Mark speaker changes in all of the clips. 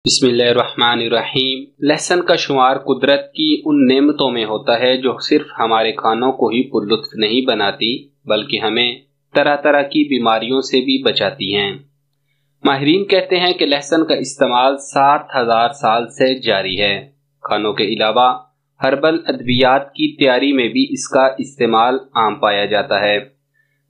Speaker 1: बिस्मिल्लाहिर्रहमानिर्रहीम। लहसुन का शुमार कुदरत की उन नेमतों में होता है जो सिर्फ हमारे खानों को ही पुरलुत्फ नहीं बनाती बल्कि हमें तरह तरह की बीमारियों से भी बचाती हैं। माहिरीन कहते हैं कि लहसुन का इस्तेमाल 7000 साल से जारी है। खानों के अलावा हर्बल अद्वियात की तैयारी में भी इसका इस्तेमाल आम पाया जाता है।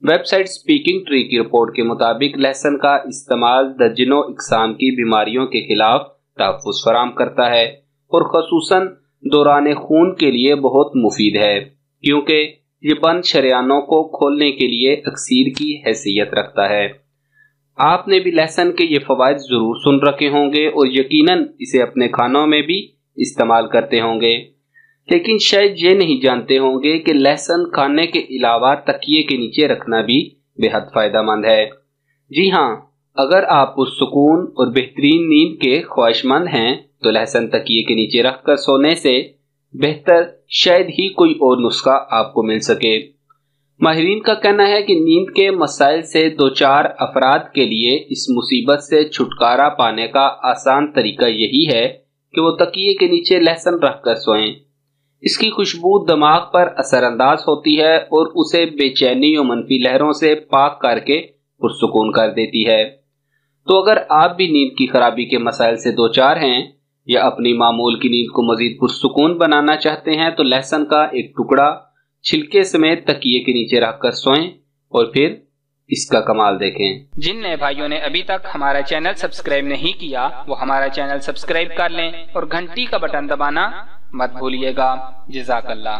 Speaker 1: वेबसाइट स्पीकिंग ट्री की रिपोर्ट के मुताबिक लहसुन का इस्तेमाल दर्जनों इकसाम की बीमारियों के खिलाफ तहफ़्फ़ुज़ फराहम करता है और ख़ुसूसन दौरान खून के लिए बहुत मुफीद है, क्योंकि ये बंद शरियानों को खोलने के लिए अक्सीर की हैसियत रखता है। आपने भी लहसुन के ये फ़वाइद ज़रूर सुन रखे होंगे और यकीनन इसे अपने खानों में भी इस्तेमाल करते होंगे, लेकिन शायद ये नहीं जानते होंगे कि लहसुन खाने के अलावा तकिए के नीचे रखना भी बेहद फ़ायदेमंद है। जी हाँ, अगर आप पुरसुकून और बेहतरीन नींद के ख्वाहिशमंद हैं तो लहसुन तकिए के नीचे रखकर सोने से बेहतर शायद ही कोई और नुस्खा आपको मिल सके। माहिरीन का कहना है कि नींद के मसाइल से दो चार अफराद के लिए इस मुसीबत से छुटकारा पाने का आसान तरीका यही है कि वो तकिए के नीचे लहसुन रखकर सोएं। इसकी खुशबू दिमाग पर असरअंदाज होती है और उसे बेचैनी और मनफी लहरों से पाक करके पुरसुकून कर देती है। तो अगर आप भी नींद की खराबी के मसाइल से दो चार हैं या अपनी मामूल की नींद को मजीद पुरसुकून बनाना चाहते हैं तो लहसुन का एक टुकड़ा छिलके समेत तकिए के नीचे रखकर सोएं और फिर इसका कमाल देखें।
Speaker 2: जिन नए भाइयों ने अभी तक हमारा चैनल सब्सक्राइब नहीं किया वो हमारा चैनल सब्सक्राइब कर लें और घंटी का बटन दबाना मत भूलिएगा। जज़ाकल्लाह।